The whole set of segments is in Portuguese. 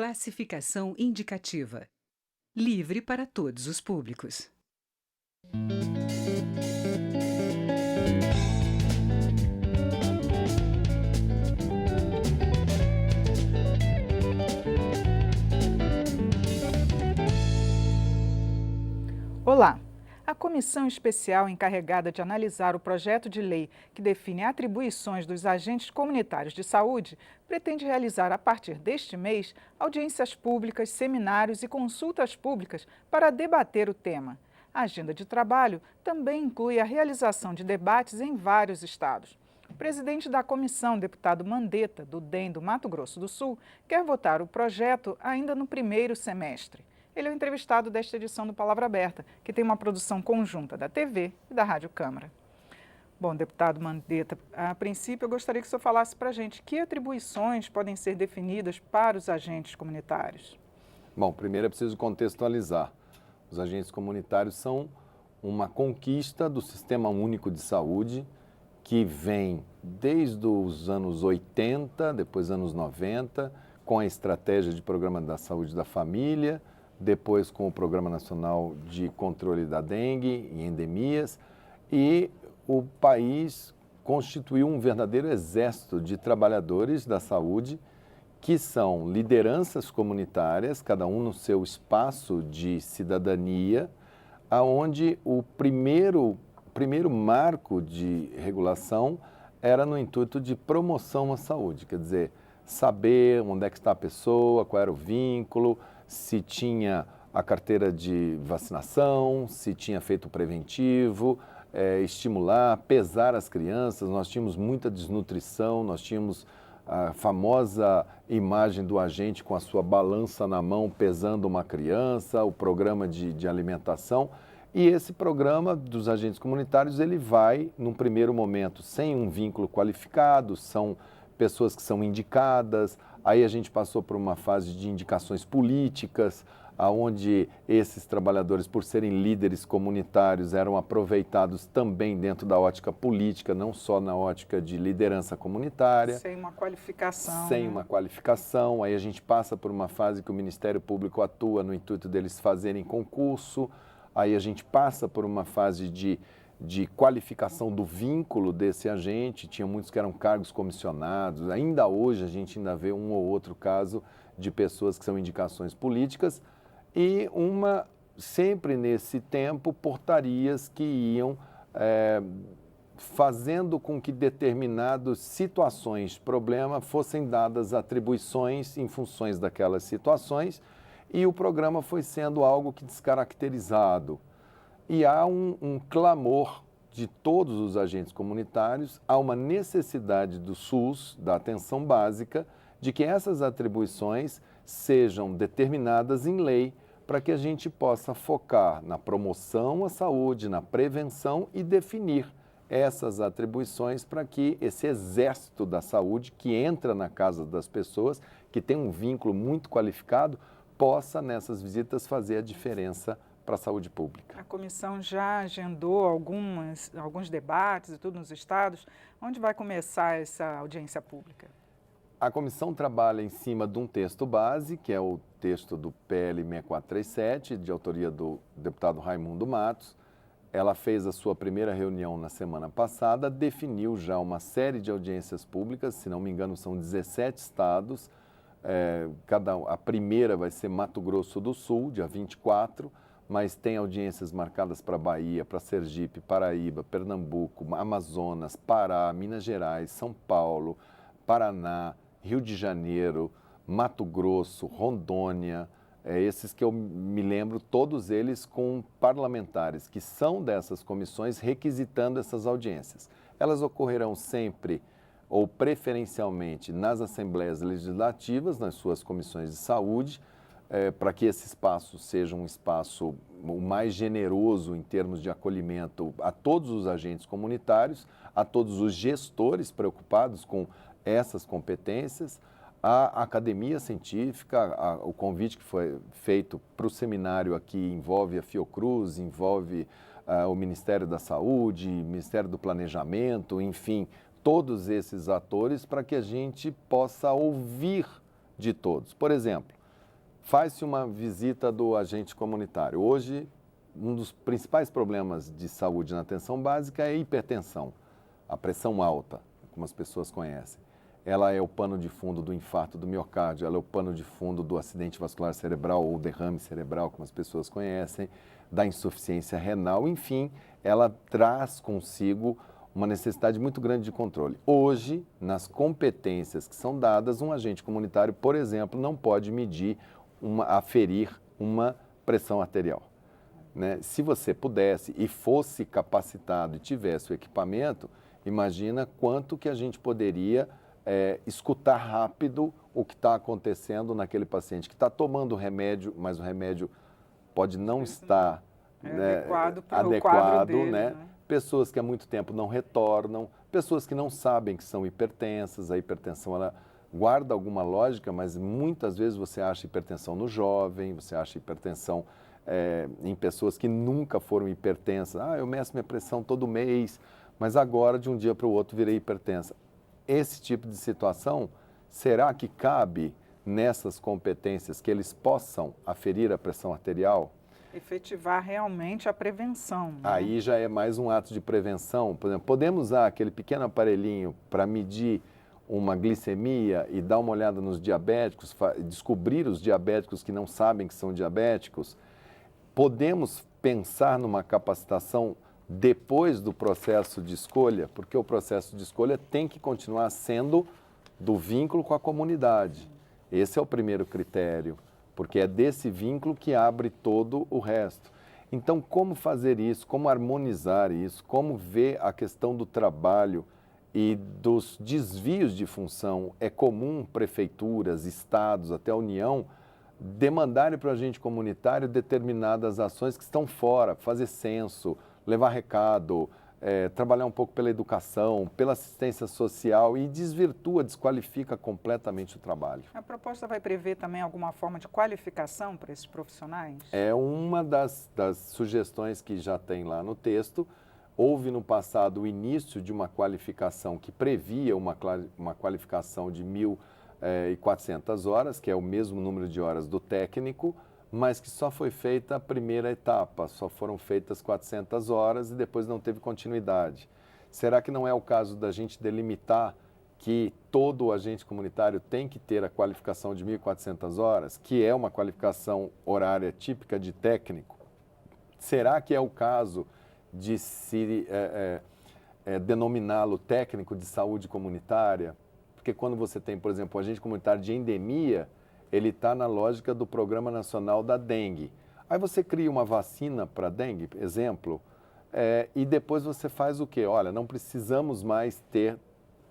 Classificação indicativa. Livre para todos os públicos. Olá! A comissão especial encarregada de analisar o projeto de lei que define atribuições dos agentes comunitários de saúde pretende realizar, a partir deste mês, audiências públicas, seminários e consultas públicas para debater o tema. A agenda de trabalho também inclui a realização de debates em vários estados. O presidente da comissão, deputado Mandetta, do DEM do Mato Grosso do Sul, quer votar o projeto ainda no primeiro semestre. Ele é o entrevistado desta edição do Palavra Aberta, que tem uma produção conjunta da TV e da Rádio Câmara. Bom, deputado Mandetta, a princípio eu gostaria que o senhor falasse para a gente que atribuições podem ser definidas para os agentes comunitários. Bom, primeiro é preciso contextualizar. Os agentes comunitários são uma conquista do Sistema Único de Saúde que vem desde os anos 80, depois anos 90, com a estratégia de Programa da Saúde da Família, depois com o Programa Nacional de Controle da Dengue e Endemias, e o país constituiu um verdadeiro exército de trabalhadores da saúde que são lideranças comunitárias, cada um no seu espaço de cidadania, aonde o primeiro marco de regulação era no intuito de promoção à saúde, quer dizer, saber onde é que está a pessoa, qual era o vínculo, se tinha a carteira de vacinação, se tinha feito o preventivo, estimular, pesar as crianças. Nós tínhamos muita desnutrição, nós tínhamos a famosa imagem do agente com a sua balança na mão pesando uma criança, o programa de alimentação. E esse programa dos agentes comunitários, ele vai, num primeiro momento, sem um vínculo qualificado, são pessoas que são indicadas. Aí a gente passou por uma fase de indicações políticas, onde esses trabalhadores, por serem líderes comunitários, eram aproveitados também dentro da ótica política, não só na ótica de liderança comunitária. Sem uma qualificação. Sem uma qualificação. Aí a gente passa por uma fase que o Ministério Público atua no intuito deles fazerem concurso. Aí a gente passa por uma fase de qualificação do vínculo desse agente, tinha muitos que eram cargos comissionados, ainda hoje a gente ainda vê um ou outro caso de pessoas que são indicações políticas e sempre nesse tempo, portarias que iam fazendo com que determinadas situações, problema, fossem dadas atribuições em funções daquelas situações e o programa foi sendo algo que descaracterizado. E há um clamor de todos os agentes comunitários, há uma necessidade do SUS, da atenção básica, de que essas atribuições sejam determinadas em lei para que a gente possa focar na promoção à saúde, na prevenção e definir essas atribuições para que esse exército da saúde que entra na casa das pessoas, que tem um vínculo muito qualificado, possa nessas visitas fazer a diferença para a saúde pública. A comissão já agendou alguns debates e tudo nos estados. Onde vai começar essa audiência pública? A comissão trabalha em cima de um texto base, que é o texto do PL 6437, de autoria do deputado Raimundo Matos. Ela fez a sua primeira reunião na semana passada, definiu já uma série de audiências públicas, se não me engano são 17 estados. A primeira vai ser Mato Grosso do Sul, dia 24, mas tem audiências marcadas para Bahia, para Sergipe, Paraíba, Pernambuco, Amazonas, Pará, Minas Gerais, São Paulo, Paraná, Rio de Janeiro, Mato Grosso, Rondônia, esses que eu me lembro, todos eles com parlamentares que são dessas comissões requisitando essas audiências. Elas ocorrerão sempre ou preferencialmente nas assembleias legislativas, nas suas comissões de saúde, para que esse espaço seja um espaço o mais generoso em termos de acolhimento a todos os agentes comunitários, a todos os gestores preocupados com essas competências, a academia científica, o convite que foi feito para o seminário aqui envolve a Fiocruz, envolve o Ministério da Saúde, Ministério do Planejamento, enfim, todos esses atores para que a gente possa ouvir de todos. Por exemplo, faz-se uma visita do agente comunitário. Hoje, um dos principais problemas de saúde na atenção básica é a hipertensão, a pressão alta, como as pessoas conhecem. Ela é o pano de fundo do infarto do miocárdio, ela é o pano de fundo do acidente vascular cerebral ou derrame cerebral, como as pessoas conhecem, da insuficiência renal, enfim, ela traz consigo uma necessidade muito grande de controle. Hoje, nas competências que são dadas, um agente comunitário, por exemplo, não pode medir, aferir uma pressão arterial. Né? Se você pudesse e fosse capacitado e tivesse o equipamento, imagina quanto que a gente poderia escutar rápido o que está acontecendo naquele paciente que está tomando o remédio, mas o remédio pode não estar adequado para o quadro dele, né? Pessoas que há muito tempo não retornam, pessoas que não sabem que são hipertensas, a hipertensão ela guarda alguma lógica, mas muitas vezes você acha hipertensão no jovem, você acha hipertensão em pessoas que nunca foram hipertensas. Eu meço minha pressão todo mês, mas agora de um dia para o outro virei hipertensa. Esse tipo de situação, será que cabe nessas competências que eles possam aferir a pressão arterial? Efetivar realmente a prevenção. Né? Aí já é mais um ato de prevenção. Por exemplo, podemos usar aquele pequeno aparelhinho para medir uma glicemia e dar uma olhada nos diabéticos, descobrir os diabéticos que não sabem que são diabéticos. Podemos pensar numa capacitação depois do processo de escolha, porque o processo de escolha tem que continuar sendo do vínculo com a comunidade. Esse é o primeiro critério, porque é desse vínculo que abre todo o resto. Então, como fazer isso, como harmonizar isso, como ver a questão do trabalho e dos desvios de função? É comum prefeituras, estados, até a União, demandarem para o agente comunitário determinadas ações que estão fora, fazer censo, levar recado, trabalhar um pouco pela educação, pela assistência social e desqualifica completamente o trabalho. A proposta vai prever também alguma forma de qualificação para esses profissionais? É uma das sugestões que já tem lá no texto. Houve no passado o início de uma qualificação que previa uma qualificação de 1.400 horas, que é o mesmo número de horas do técnico, mas que só foi feita a primeira etapa, só foram feitas 400 horas e depois não teve continuidade. Será que não é o caso da gente delimitar que todo agente comunitário tem que ter a qualificação de 1.400 horas, que é uma qualificação horária típica de técnico? Será que é o caso de se denominá-lo técnico de saúde comunitária? Porque quando você tem, por exemplo, o agente comunitário de endemia, ele está na lógica do Programa Nacional da Dengue. Aí você cria uma vacina para dengue, exemplo, e depois você faz o quê? Olha, não precisamos mais ter,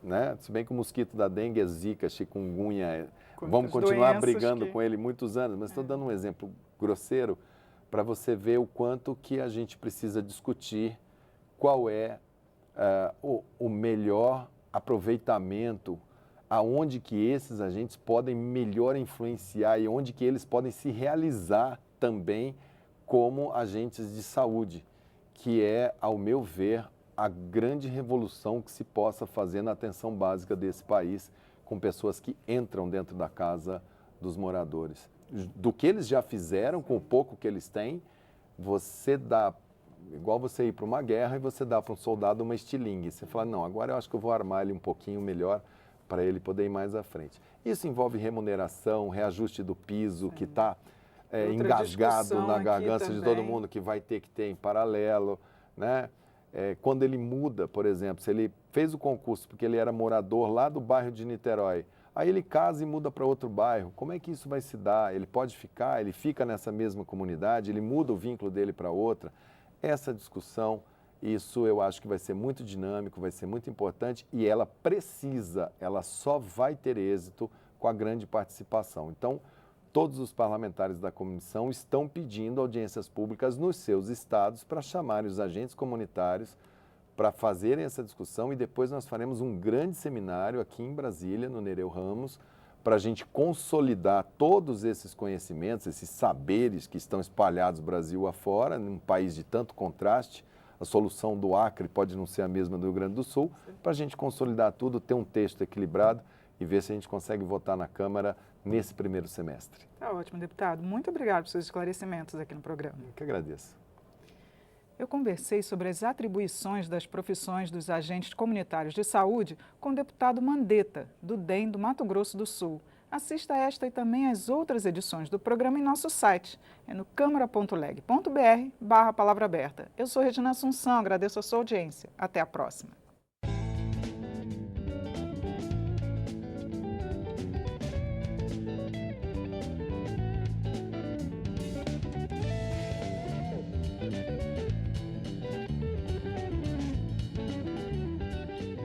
né? Se bem que o mosquito da dengue é zika, chikungunya, vamos continuar brigando com ele muitos anos, mas estou dando um exemplo grosseiro para você ver o quanto que a gente precisa discutir qual é o melhor aproveitamento, aonde que esses agentes podem melhor influenciar e onde que eles podem se realizar também como agentes de saúde, que é, ao meu ver, a grande revolução que se possa fazer na atenção básica desse país, com pessoas que entram dentro da casa dos moradores. Do que eles já fizeram, com o pouco que eles têm, você dá, igual você ir para uma guerra e você dá para um soldado uma estilingue. Você fala, não, agora eu acho que eu vou armar ele um pouquinho melhor, para ele poder ir mais à frente. Isso envolve remuneração, reajuste do piso, que está engasgado na garganta de todo mundo, que vai ter que ter em paralelo. Né? Quando ele muda, por exemplo, se ele fez o concurso porque ele era morador lá do bairro de Niterói, aí ele casa e muda para outro bairro, como é que isso vai se dar? Ele pode ficar, ele fica nessa mesma comunidade, ele muda o vínculo dele para outra? Essa discussão, isso eu acho que vai ser muito dinâmico, vai ser muito importante e ela só vai ter êxito com a grande participação. Então, todos os parlamentares da comissão estão pedindo audiências públicas nos seus estados para chamarem os agentes comunitários para fazerem essa discussão e depois nós faremos um grande seminário aqui em Brasília, no Nereu Ramos, para a gente consolidar todos esses conhecimentos, esses saberes que estão espalhados Brasil afora, num país de tanto contraste. A solução do Acre pode não ser a mesma do Rio Grande do Sul, para a gente consolidar tudo, ter um texto equilibrado e ver se a gente consegue votar na Câmara nesse primeiro semestre. Tá ótimo, deputado. Muito obrigado por seus esclarecimentos aqui no programa. Eu que agradeço. Eu conversei sobre as atribuições das profissões dos agentes comunitários de saúde com o deputado Mandetta, do DEM do Mato Grosso do Sul. Assista esta e também as outras edições do programa em nosso site. É no câmara.leg.br/palavra aberta. Eu sou Regina Assunção, agradeço a sua audiência. Até a próxima.